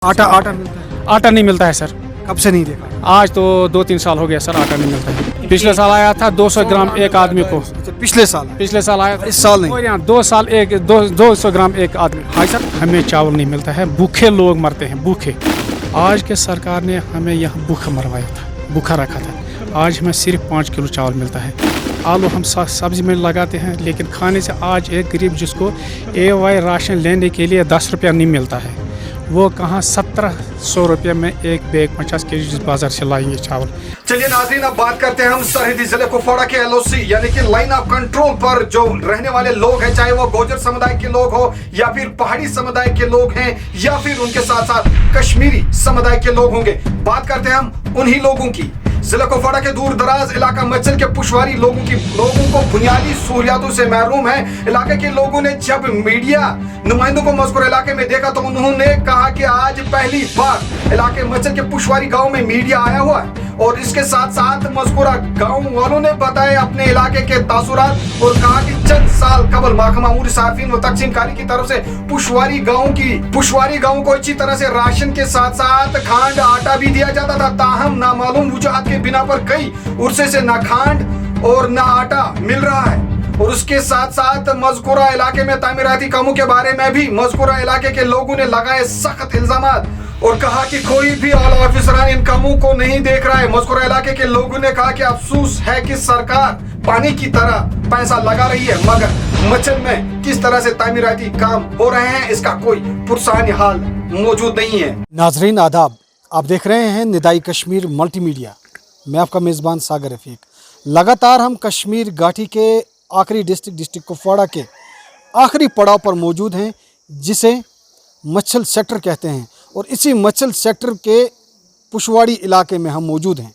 आटा आटा मिलता है? आटा नहीं मिलता है सर। कब से नहीं देखा? आज तो 2-3 साल हो गया सर, आटा नहीं मिलता है। पिछले साल आया था 200 ग्राम एक आदमी को। अच्छा, पिछले साल आया। पिछले साल आया था, इस साल नहीं। और यहाँ 200 ग्राम एक आदमी। हाँ सर, हमें चावल नहीं मिलता है, भूखे लोग मरते हैं, भूखे। आज के सरकार ने हमें यहाँ भूखा मरवाया था, भूखा रखा था। आज हमें सिर्फ 5 किलो चावल मिलता है। आलू हम सब्जी में लगाते हैं, लेकिन खाने से आज एक गरीब जिसको AY राशन लेने के लिए 10 रुपया नहीं मिलता है, वो कहाँ 1700 रुपये में एक बैग 50 के जी बाजार से लाएंगे चावल। चलिए नाज़रीन, अब बात करते हैं हम सरहदी जिले कुपवाड़ा के LOC यानी कि लाइन ऑफ कंट्रोल पर जो रहने वाले लोग हैं, चाहे वो गुर्जर समुदाय के लोग हो या फिर पहाड़ी समुदाय के लोग हैं या फिर उनके साथ साथ कश्मीरी समुदाय के लोग होंगे। बात करते हैं हम उन्हीं लोगों की। जिला कुपवाड़ा के दूर दराज इलाका मच्छल के पुशवारी लोगों को बुनियादी सहूलियातों से महरूम है। इलाके के लोगों ने जब मीडिया नुमाइंदों को मज़कूर इलाके में देखा तो उन्होंने कहा कि आज पहली बार इलाके मच्छल के पुशवारी गांव में मीडिया आया हुआ है, और इसके साथ साथ मज़कूरा गांव वालों ने बताए अपने इलाके के तासुरात और कहा कि चंद साल कबल महकमा अमूरी सार्फिन व तकसीमकारी की तरफ से पुशवारी गांव को अच्छी तरह से राशन के साथ साथ खांड आटा भी दिया जाता था। ताहम नामालूम वजूहात के बिना पर कई उर्से से ना खांड और ना आटा मिल रहा है। और उसके साथ साथ मज़कूरा इलाके में तामीराती कामों के बारे में भी मज़कूरा इलाके के लोगों ने लगाए सख्त इल्जामात और कहा कि कोई भी आला ऑफिसरान इन कामों को नहीं देख रहा है। मज़कूरा इलाके के लोगों ने कहा कि अफसोस है कि सरकार पानी की तरह पैसा लगा रही है, मगर मच्छल में किस तरह से तामीराती काम हो रहे हैं इसका कोई पुरसानी हाल मौजूद नहीं है। नाजरीन आदाब, आप देख रहे हैं निदाई कश्मीर मल्टीमीडिया। मैं आपका मेज़बान सागर रफीक। लगातार हम कश्मीर घाटी के आखिरी डिस्ट्रिक्ट कुपवाड़ा के आखिरी पड़ाव पर मौजूद हैं, जिसे मच्छल सेक्टर कहते हैं। और इसी मच्छल सेक्टर के पुशवाड़ी इलाके में हम मौजूद हैं,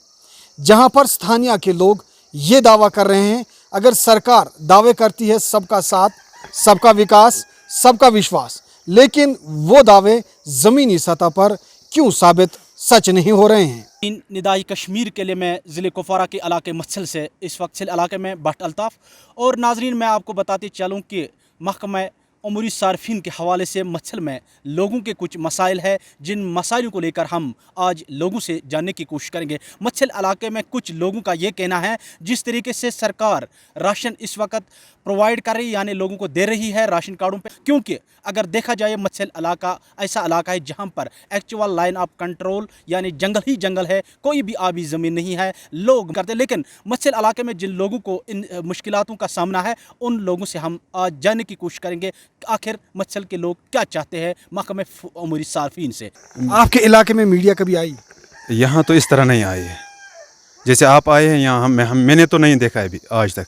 जहां पर स्थानीय के लोग ये दावा कर रहे हैं, अगर सरकार दावे करती है सबका साथ, सबका विकास, सबका विश्वास, लेकिन वो दावे ज़मीनी सतह पर क्यों साबित सच नहीं हो रहे हैं। निदाई कश्मीर के लिए मैं ज़िले कुपवाड़ा के इलाके मच्छल से इस वक्त इलाके में भट्ट अल्ताफ़। और नाजरीन, मैं आपको बताते चलूँ कि महकमा अमूरी सार्फिन के हवाले से मच्छल में लोगों के कुछ मसाइल है, जिन मसाइलों को लेकर हम आज लोगों से जानने की कोशिश करेंगे। मच्छल इलाके में कुछ लोगों का ये कहना है, जिस तरीके से सरकार राशन इस वक्त प्रोवाइड कर रही, यानी लोगों को दे रही है राशन कार्डों पे, क्योंकि अगर देखा जाए मच्छल इलाका ऐसा इलाका है जहाँ पर एक्चुअल लाइन ऑफ कंट्रोल यानी जंगल ही जंगल है, कोई भी आबी ज़मीन नहीं है, लोग करते। लेकिन मच्छल इलाके में जिन लोगों को इन मुश्किलातों का सामना है, उन लोगों से हम आज जानने की कोशिश करेंगे आखिर मच्छल के लोग क्या चाहते हैं महकमे अमूरी सार्फिन से। आपके इलाके में मीडिया कभी आई? यहाँ तो इस तरह नहीं आए है, जैसे आप आए हैं यहाँ मैंने तो नहीं देखा है अभी आज तक।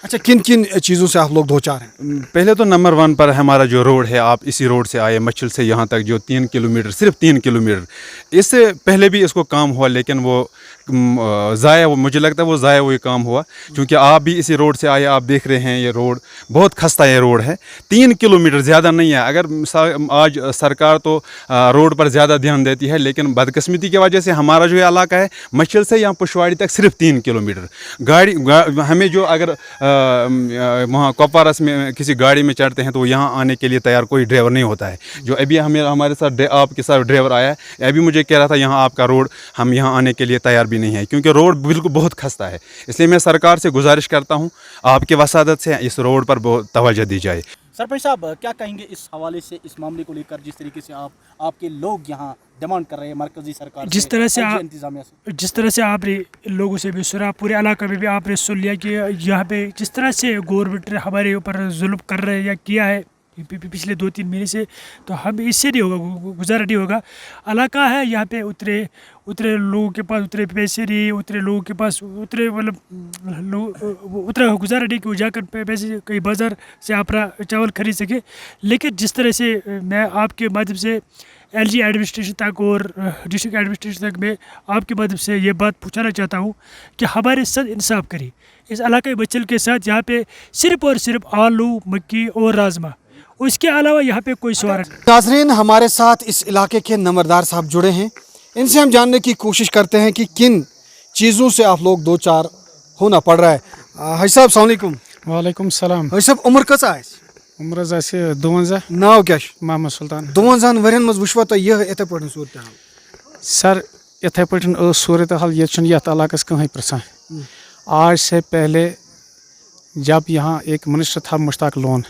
अच्छा, किन किन चीज़ों से आप लोग दो चार हैं? पहले तो नंबर 1 पर हमारा जो रोड है, आप इसी रोड से आए मच्छल से यहाँ तक जो 3 किलोमीटर, सिर्फ 3 किलोमीटर। इससे पहले भी इसको काम हुआ, लेकिन वो ज़ाया, मुझे लगता है वो ज़ाया वही काम हुआ, क्योंकि आप भी इसी रोड से आए, आप देख रहे हैं ये रोड बहुत खस्ता ये रोड है। 3 किलोमीटर ज़्यादा नहीं है। अगर आज सरकार तो रोड पर ज़्यादा ध्यान देती है, लेकिन बदकिस्मती की वजह से हमारा जो इलाका है मच्छल से यहाँ पुशवाड़ी तक सिर्फ 3 किलोमीटर। हमें जो अगर वहाँ कुपवाड़ा में किसी गाड़ी में चढ़ते हैं तो यहाँ आने के लिए तैयार कोई ड्राइवर नहीं होता है। जो अभी हमारे साथ आपके साथ ड्राइवर आया है, अभी मुझे कह रहा था यहाँ आपका रोड, हम यहाँ आने के लिए तैयार भी नहीं है, क्योंकि रोड बिल्कुल बहुत खस्ता है। इसलिए मैं सरकार से गुजारिश करता हूँ, आपके वसादत से इस रोड पर बहुत तवज्जो दी जाए। सरपंच साहब, क्या कहेंगे इस हवाले से, इस मामले को लेकर, जिस तरीके से आपके लोग यहाँ डिमांड कर रहे हैं मरकजी सरकार जिस तरह से आपने लोगों से भी सुना, पूरे इलाके में भी आपने सुन लिया कि यहाँ पे जिस तरह से गवर्नमेंट ने हमारे ऊपर जुल्म कर रहे हैं या किया है पिछले 2-3 महीने से, तो हम इससे नहीं होगा, गुजारा नहीं होगा। इलाका है यहाँ पे उतरे लोगों के पास उतरे पैसे नहीं, उतरे लोगों के पास उतरे उतना गुजारा नहीं कि वो जाकर पैसे कहीं बाज़ार से अपना चावल खरीद सके। लेकिन जिस तरह से मैं आपके माध्यम से LG एडमिनिस्ट्रेशन तक और डिस्ट्रिक्ट एडमिनिस्ट्रेशन तक में आपके माध्यम से ये बात पूछना चाहता हूँ कि हमारे साथ इंसाफ करें इस इलाके मच्छल के साथ। यहाँ पे सिर्फ और सिर्फ आलू, मक्की और राजमा, उसके अलावा यहाँ पे कोई सवाल नहीं। नाज़रीन, हमारे साथ इस इलाके के नंबरदार साहब जुड़े हैं, इनसे हम जानने की कोशिश करते हैं कि किन चीज़ों से आप लोग दो चार होना पड़ रहा है। हाजी साहब, अस्सलाम वालेकुम। वालेकुम सलाम। हाजी साहब, उम्र कैसा है? عمر حظ آسہِ 52 नाव क्या محمد سلطان 52 ورین मज वुचवा तो यह इथे पड़न सूरत हाल सर इथे पटन सूरत हाल ये छुन यथ इलाकस कहीं प्रसान आज से पहले जब यहाँ एक मिनिस्टर था मुश्ताक लोन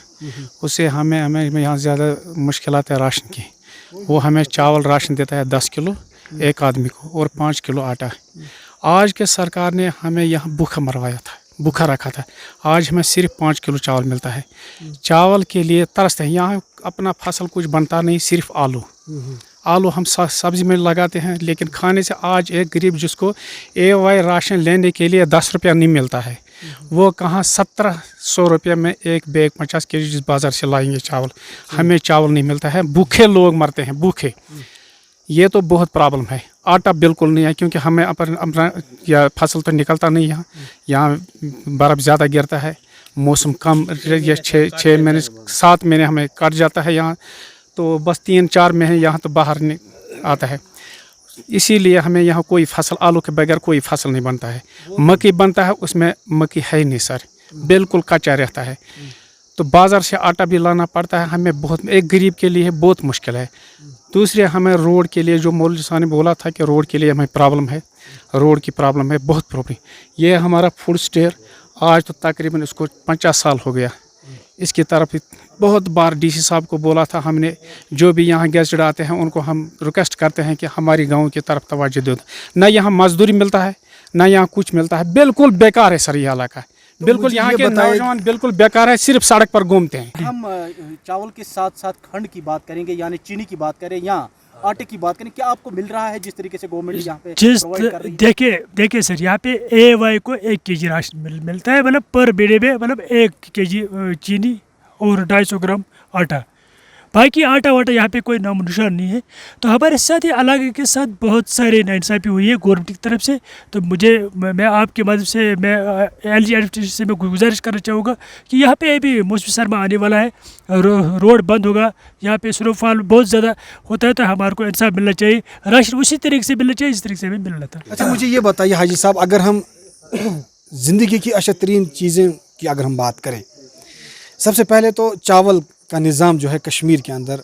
उसे हमें यहाँ ज़्यादा मुश्किलात है राशन की वो हमें चावल राशन देता है 10 किलो एक आदमी को और 5 किलो आटा। आज के सरकार ने हमें यहाँ भूखा मरवाया था, भूखा रखा था। आज हमें सिर्फ 5 किलो चावल मिलता है। चावल के लिए तरसते हैं, यहाँ अपना फसल कुछ बनता नहीं, सिर्फ आलू हम सब्जी में लगाते हैं, लेकिन खाने से आज एक गरीब जिसको AY राशन लेने के लिए 10 रुपया नहीं मिलता है, वो कहाँ 1700 रुपये में एक बैग 50 kg जिस बाज़ार से लाएंगे चावल। हमें चावल नहीं मिलता है, भूखे लोग मरते हैं, भूखे। ये तो बहुत प्रॉब्लम है। आटा बिल्कुल नहीं है क्योंकि हमें अपना या फसल तो निकलता नहीं यहाँ बर्फ़ ज़्यादा गिरता है, मौसम कम, ये 6 महीने 7 महीने हमें कट जाता है यहाँ, तो बस 3-4 महीने यहाँ तो बाहर आता है। इसीलिए हमें यहाँ कोई फसल, आलू के बगैर कोई फसल नहीं बनता है। मक्की बनता है, उसमें मक्की है ही नहीं सर, बिल्कुल कच्चा रहता है। तो बाज़ार से आटा भी लाना पड़ता है हमें, बहुत एक गरीब के लिए बहुत मुश्किल है। दूसरे हमें रोड के लिए, जो मौलवी साहब ने बोला था कि रोड के लिए हमें प्रॉब्लम है, रोड की प्रॉब्लम है, बहुत प्रॉब्लम। ये हमारा फूड स्टेयर आज तो तकरीबन इसको 50 साल हो गया। इसकी तरफ बहुत बार DC साहब को बोला था हमने, जो भी यहाँ गेस्ट आते हैं उनको हम रिक्वेस्ट करते हैं कि हमारी गाँव की तरफ तवज्जो दो। ना यहाँ मजदूरी मिलता है, ना यहाँ कुछ मिलता है, बिल्कुल बेकार है सर ये इलाका। बिल्कुल यहाँ के नौजवान बिल्कुल बेकार है, सिर्फ सड़क पर घूमते हैं। हम चावल के साथ साथ खंड की बात करेंगे, यानी चीनी की बात करें या आटे की बात करें, क्या आपको मिल रहा है जिस तरीके से गवर्नमेंट यहाँ पे प्रोवाइड कर रही है? देखिए सर, यहाँ पे AY को 1 kg राशन मिलता है, मतलब पर बेड़े में, मतलब 1 kg चीनी और 250 ग्राम आटा। बाकी आटा वाटा यहाँ पे कोई नाम निशान नहीं है। तो हमारे साथ ही इलाके के साथ बहुत सारे नाइंसाफ़ी हुई है गवर्नमेंट की तरफ से। तो मैं आपके माध्यम से मैं LG एडमिनिस्ट्रेशन से मैं गुजारिश करना चाहूँगा कि यहाँ पे अभी मौसम सरमा आने वाला है, रोड बंद होगा, यहाँ पे स्नोफॉल बहुत ज़्यादा होता है, तो हमारे को इंसाफ मिलना चाहिए, राशन उसी तरीके से मिलना चाहिए जिस तरीके से हमें मिलना था। अच्छा मुझे ये बताइए हाजी साहब, अगर हम ज़िंदगी की अशद तरीन चीज़ें की अगर हम बात करें, सबसे पहले तो चावल का निज़ाम जो है कश्मीर के अंदर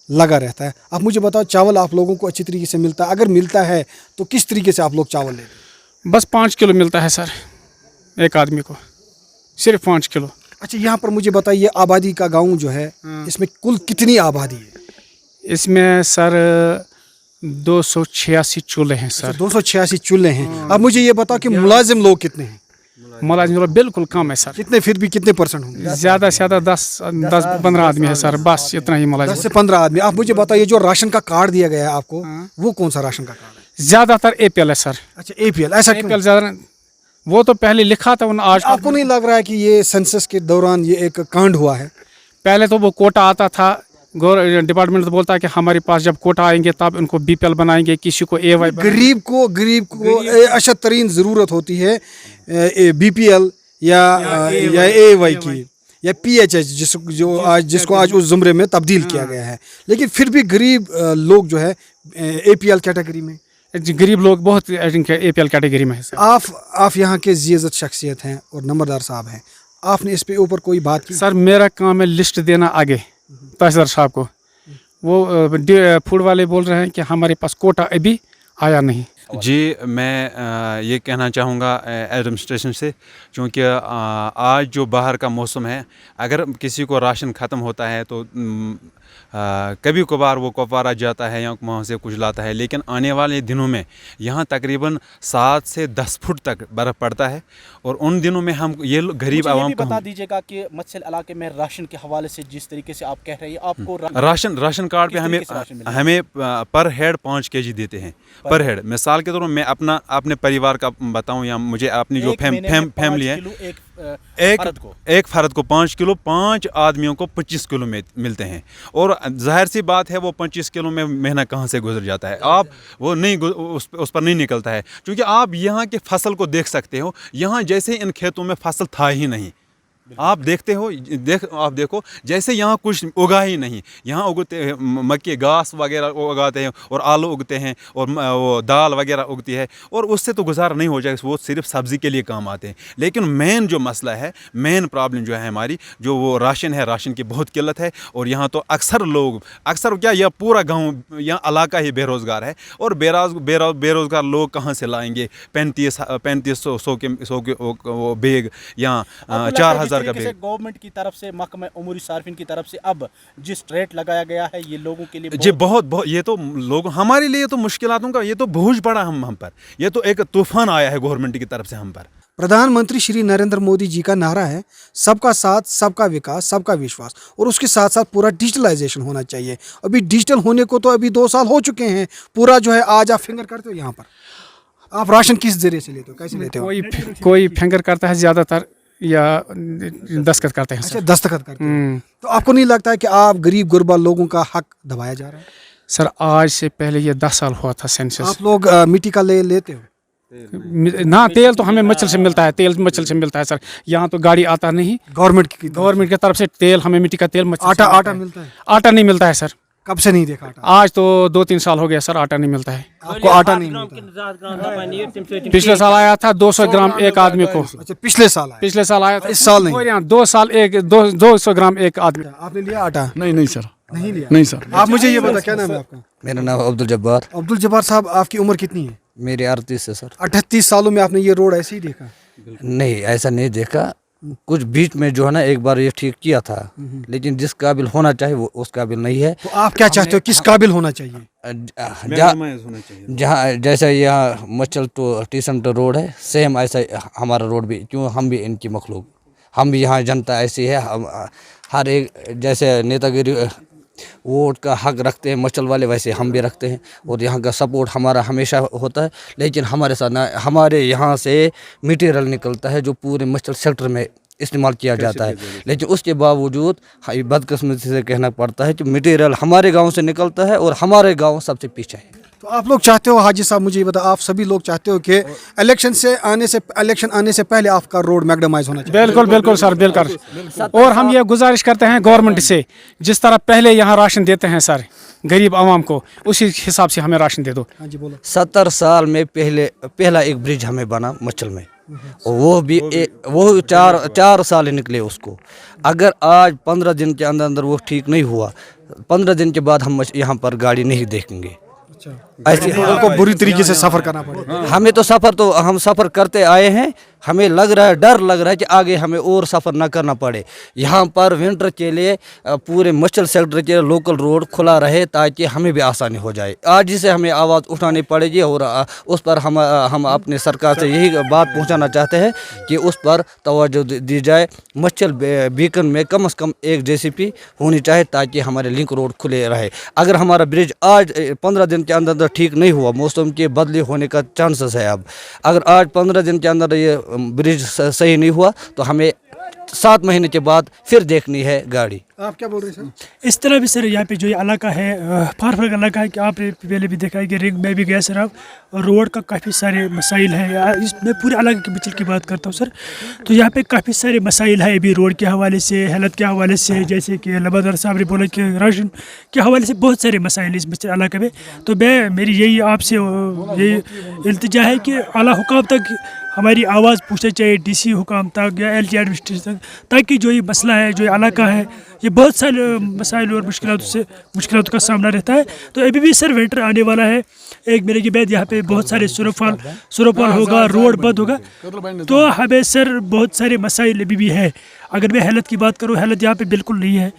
लगा रहता है। आप मुझे बताओ, चावल आप लोगों को अच्छी तरीके से मिलता है? अगर मिलता है तो किस तरीके से आप लोग चावल लेते हैं? बस 5 किलो मिलता है सर एक आदमी को, सिर्फ 5 किलो। अच्छा यहाँ पर मुझे बताइए, आबादी का गांव जो है इसमें कुल कितनी आबादी है? इसमें सर 286 चूल्हे हैं सर। 286 चूल्हे हैं। अब मुझे ये बताओ कि मुलाजिम लोग कितने हैं? मुलाजिम लोग बिल्कुल कम है सर। कितने, फिर भी कितने % होंगे? ज़्यादा से ज़्यादा 10-15 आदमी है सर, बस इतना ही मुलाजिम। 10 से 15 आदमी। आप मुझे बताइए, जो राशन का कार्ड दिया गया है आपको, वो कौन सा राशन का कार्ड है? ज़्यादातर APL है सर। अच्छा APL, ऐसा क्यों? APL ज़्यादा, वो तो पहले लिखा था आज। आपको नहीं लग रहा है कि ये सेंसस के दौरान ये एक कांड हुआ है? पहले तो वो कोटा आता था, डिपार्टमेंट तो बोलता है कि हमारे पास जब कोटा आएंगे तब इनको BPL बनाएंगे, किसी को AY। गरीब को अशद तरीन ज़रूरत होती है BPL या AY की या PHH, जिसको आज उस ज़ुमरे में तब्दील किया गया है, लेकिन फिर भी गरीब लोग जो है APL कैटेगरी में, गरीब लोग बहुत APL कैटेगरी में है सर। आप यहाँ के ज़िय्ज़त शख्सियत हैं और नंबरदार साहब हैं, आपने इस पे ऊपर कोई बात की? सर मेरा काम है लिस्ट देना आगे तहसीलदार साहब को। वो फूड वाले बोल रहे हैं कि हमारे पास कोटा अभी आया नहीं। जी, मैं ये कहना चाहूँगा एडमिनिस्ट्रेशन से, क्योंकि आज जो बाहर का मौसम है, अगर किसी को राशन ख़त्म होता है तो कभी कभार वो कुपवारा जाता है या वहाँ से कुछ लाता है, लेकिन आने वाले दिनों में यहाँ तकरीबन 7 से 10 फुट तक बर्फ़ पड़ता है, और उन दिनों में हम ये गरीब आवाम को बता दीजिएगा कि मत्स्य इलाके में राशन के हवाले से जिस तरीके से आप कह रहे हैं, आपको राशन कार्ड पे हमें पर हेड 5 kg देते हैं पर हेड। मिसाल के तौर पर मैं अपने परिवार का बताऊं, या मुझे अपनी जो फैमिली है, एक फ़र्द को 5 किलो, 5 आदमियों को 25 किलो में मिलते हैं। और जाहिर सी बात है वो 25 किलो में महीना कहाँ से गुजर जाता है, आप वो नहीं उस पर नहीं निकलता है। क्योंकि आप यहाँ के फसल को देख सकते हो, यहाँ जैसे इन खेतों में फसल था ही नहीं, आप देखते हो, आप देखो जैसे यहाँ कुछ उगा ही नहीं, यहाँ उगते हैं मक्के घास वगैरह उगाते हैं और आलू उगते हैं और वो दाल वगैरह उगती है और उससे तो गुजारा नहीं हो जाएगा, वो सिर्फ सब्ज़ी के लिए काम आते हैं। लेकिन मेन जो मसला है, मेन प्रॉब्लम जो है हमारी, जो वो राशन है, राशन की बहुत किल्लत है और यहाँ तो अक्सर लोग, अक्सर क्या, यह पूरा गाँव, यहाँ इलाका ही बेरोज़गार है और बेरोज़गार लोग कहाँ से लाएंगे 3500 के वो बैग या 4000 का बैग। गवर्नमेंट की तरफ से, महकमा उमूरी सार्फिन की तरफ से अब जिस रेट लगाया गया है, ये लोगों के लिए जी बहुत ये तो लोग, हमारे लिए तो मुश्किलातों का ये तो बोझ पड़ा हम पर, ये तो एक तूफान आया है गवर्नमेंट की तरफ से हम पर। प्रधानमंत्री श्री नरेंद्र मोदी जी का नारा है सबका साथ, सबका विकास, सबका विश्वास, और उसके साथ साथ पूरा डिजिटलाइजेशन होना चाहिए। अभी डिजिटल होने को तो अभी 2 साल हो चुके हैं, पूरा जो है आज आप फिंगर करते हो यहाँ पर, आप राशन किस जरिए से लेते हो, कैसे लेते हो? कोई फिंगर करता है ज़्यादातर या दस्तखत करते हैं अच्छा, सर। दस्तखत करते हैं। तो आपको नहीं लगता है कि आप गरीब गुरबा लोगों का हक दबाया जा रहा है? सर आज से पहले ये 10 साल हुआ था सेंसस। आप लोग मिट्टी का लेते हो? ना, तेल तो हमें मच्छल से मिलता है, तेल मच्छल से मिलता है सर। यहाँ तो गाड़ी आता नहीं, गवर्नमेंट की तरफ से तेल, हमें मिट्टी का तेल, मच्छल से आटा मिलता है? आटा नहीं मिलता है सर। कब से नहीं देखा आटा? आज तो 2-3 साल हो गया सर, आटा नहीं मिलता है। आपको आटा नहीं मिलता? पिछले साल आया था 200 ग्राम एक आदमी को। अच्छा, पिछले साल आया? पिछले साल आया था, इस साल नहीं? और यहाँ 2 साल 200 ग्राम एक आदमी। आपने लिया आटा? नहीं सर, नहीं लिया? नहीं सर। आप मुझे ये बता, क्या नाम है आपका? मेरा नाम अब्दुल जब्बार। अब्दुल जब्बार साहब, आपकी उम्र कितनी है? मेरे 38 है सर। 38 सालों में आपने ये रोड ऐसे ही देखा? नहीं, ऐसा नहीं देखा, कुछ बीच में जो है ना एक बार ये ठीक किया था, लेकिन जिस काबिल होना चाहिए वो उस काबिल नहीं है। तो आप क्या चाहते हो, किस काबिल होना चाहिए? जहाँ जैसे यहाँ मचल टू टीसन टू रोड है, सेम ऐसा हमारा रोड भी, क्यों हम भी इनकी मखलूक, हम भी यहाँ जनता ऐसी है, हम हर एक जैसे नेतागिरी वोट का हक रखते हैं मचल वाले, वैसे हम भी रखते हैं और यहाँ का सपोर्ट हमारा हमेशा होता है। लेकिन हमारे साथ ना, हमारे यहाँ से मटेरियल निकलता है जो पूरे मचल सेक्टर में इस्तेमाल किया जाता है, लेकिन उसके बावजूद बदकिस्मती से कहना पड़ता है कि मटेरियल हमारे गांव से निकलता है और हमारे गांव सबसे पीछे है। तो आप लोग चाहते हो, हाजी साहब मुझे ये बता, आप सभी लोग चाहते हो कि इलेक्शन आने से पहले आपका रोड मैग्डमाइज होना चाहिए? बिल्कुल बिल्कुल सर, बिल्कुल। और हम ये गुजारिश करते हैं गवर्नमेंट से, जिस तरह पहले यहाँ राशन देते हैं सर गरीब आवाम को, उसी हिसाब से हमें राशन दे दो। हाँ जी बोलो। 70 साल में पहला एक ब्रिज हमें बना मचल में, और वो भी वो 4 साल निकले उसको। अगर आज 15 दिन के अंदर वो ठीक नहीं हुआ, 15 दिन के बाद हम यहाँ पर गाड़ी नहीं देखेंगे। ऐसे को बुरी तरीके से सफर करना पड़ेगा। हमें तो हम सफ़र करते आए हैं, हमें लग रहा है, डर लग रहा है कि आगे हमें और सफ़र ना करना पड़े। यहाँ पर विंटर के लिए पूरे मचल सेक्टर के लोकल रोड खुला रहे ताकि हमें भी आसानी हो जाए। आज से हमें आवाज़ उठानी पड़ेगी और उस पर हम अपने सरकार से यही बात पहुँचाना चाहते हैं कि उस पर तवज्जो दी जाए। मचल बीकन में कम से कम एक JCP होनी चाहिए ताकि हमारे लिंक रोड खुले रहे। अगर हमारा ब्रिज आज 15 दिन के अंदर ठीक नहीं हुआ, मौसम के बदली होने का चांसेस है, अब अगर आज 15 दिन के अंदर ये ब्रिज सही नहीं हुआ तो हमें 7 महीने के बाद फिर देखनी है गाड़ी। आप क्या बोल रहे हैं सर? इस तरह भी सर यहाँ पे जो ये इलाका है फार फर्क इलाका है कि आपने पहले भी देखा है कि रिंग में भी गया सर आप, रोड का काफ़ी सारे मसाइल हैं। मैं पूरे इलाके के मिचल की बात करता हूँ सर, तो यहाँ पे काफ़ी सारे मसाइल है अभी रोड के हवाले से, हालत के हवाले से, जैसे कि लबादार साहब ने बोला कि राशन के हवाले से बहुत सारे मसाइल इस मिचल इलाके में। तो मेरी यही आपसे यही इल्तिजा है कि आला हुकाम तक हमारी आवाज़ पूछना चाहिए, DC हुकाम तक या LG एडमिनिस्ट्रेशन तक, ताकि जो ये मसला है, जो ये इलाका है, ये बहुत सारे मसाइल और मुश्किलों का सामना रहता है। तो अभी भी सर विंटर आने वाला है, 1 महीने के बाद यहाँ पे बहुत सारे स्नोफॉल होगा, रोड बंद होगा, तो हमें सर बहुत सारे मसाइल अभी भी है। अगर मैं हालत की बात करूँ, हालत यहाँ पे बिल्कुल नहीं है।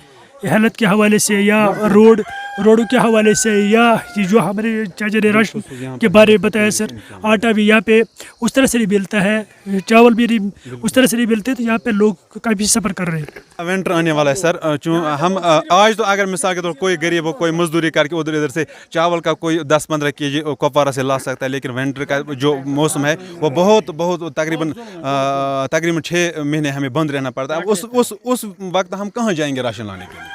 हालत के हवाले से या रोडों के हवाले से, या ये जो हमारे चाचा ने राशन के बारे में बताया सर, आटा भी यहाँ पे उस तरह से नहीं मिलता है, चावल भी नहीं उस तरह से नहीं मिलते, तो यहाँ पे लोग काफ़ी सफ़र कर रहे हैं। विंटर आने वाला है सर, हम आज तो अगर मिसाल के तौर कोई गरीब हो, कोई मजदूरी करके उधर इधर से चावल का कोई 10-15 kg कुपवारा से ला सकता है, लेकिन विंटर का जो मौसम है वो बहुत तकरीबन 6 महीने हमें बंद रहना पड़ता है। उस वक्त हम कहाँ जाएंगे राशन लाने के लिए?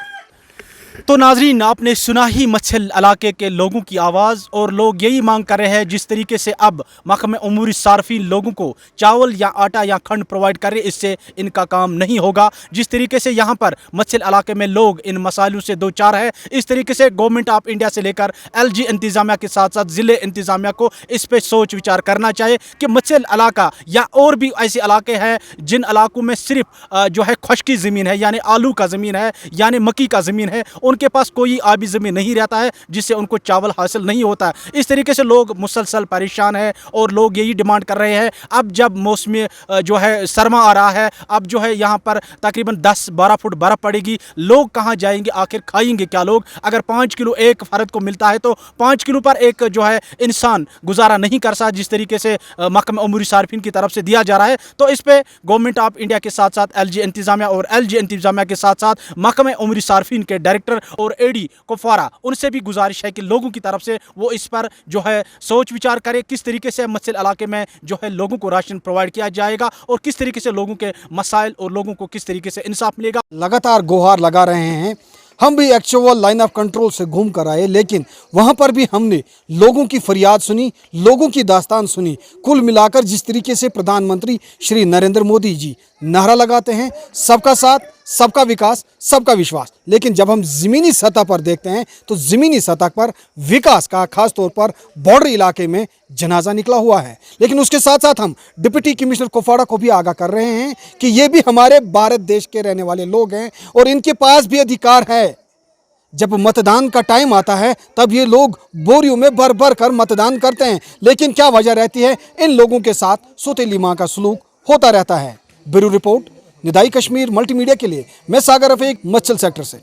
तो नाजरीन, आपने सुना ही मच्छल इलाके के लोगों की आवाज़, और लोग यही मांग कर रहे हैं जिस तरीके से अब महकमे उमूरी सार्फिन लोगों को चावल या आटा या खंड प्रोवाइड करे, इससे इनका काम नहीं होगा। जिस तरीके से यहाँ पर मच्छल इलाके में लोग इन मसाइलों से दो चार है, इस तरीके से गवर्नमेंट ऑफ इंडिया से लेकर LG इंतज़ामिया के साथ साथ ज़िले इंतज़ामिया को इस पर सोच विचार करना चाहिए कि मच्छल इलाका या और भी ऐसे इलाके हैं जिन इलाकों में सिर्फ जो है खुश्की ज़मीन है, यानी आलू का ज़मीन है, यानी मक्की का ज़मीन है, उनके पास कोई आबी ज़मीन नहीं रहता है जिससे उनको चावल हासिल नहीं होता है। इस तरीके से लोग मुसलसल परेशान हैं और लोग यही डिमांड कर रहे हैं। अब जब मौसम जो है सरमा आ रहा है, अब जो है यहाँ पर तकरीबन 10-12 फुट बर्फ़ पड़ेगी, लोग कहाँ जाएंगे, आखिर खाएंगे क्या लोग? अगर 5 किलो एक फ़र्द को मिलता है तो 5 किलो पर एक जो है इंसान गुजारा नहीं कर सकता, जिस तरीके से महकमा उमूरी सार्फिन की तरफ से दिया जा रहा है। तो इस पर गवर्नमेंट ऑफ इंडिया के साथ साथ LG इंतज़ामिया और LG इंतज़ामिया के साथ साथ महकमा उमूरी सार्फिन के डायरेक्टर और AD कुपवारा, उनसे भी गुजारिश है कि लोगों की तरफ से वो इस पर जो है सोच विचार करें किस तरीके से मच्छल इलाके में जो है लोगों को राशन प्रोवाइड किया जाएगा और किस तरीके से लोगों के मसाइल और लोगों को किस तरीके से इंसाफ मिलेगा। लगातार गुहार लगा रहे हैं। हम भी एक्चुअल लाइन ऑफ कंट्रोल से घूम कर आए, लेकिन वहाँ पर भी हमने लोगों की फरियाद सुनी, लोगों की दास्तान सुनी। कुल मिलाकर जिस तरीके से प्रधानमंत्री श्री नरेंद्र मोदी जी नारा लगाते हैं सबका साथ, सबका विकास, सबका विश्वास, लेकिन जब हम ज़मीनी सतह पर देखते हैं तो ज़मीनी सतह पर विकास का खास तौर पर बॉर्डर इलाके में जनाजा निकला हुआ है। लेकिन उसके साथ साथ हम डिप्टी कमिश्नर कुपवाड़ा को भी आगाह कर रहे हैं कि ये भी हमारे भारत देश के रहने वाले लोग हैं और इनके पास भी अधिकार है। जब मतदान का टाइम आता है तब ये लोग बोरियों में भर भर कर मतदान करते हैं, लेकिन क्या वजह रहती है? इन लोगों के साथ सौतेली माँ का सलूक होता रहता है। ब्यूरो रिपोर्ट, निदाई कश्मीर मल्टीमीडिया के लिए मैं सागर रफीक, मच्छल सेक्टर से।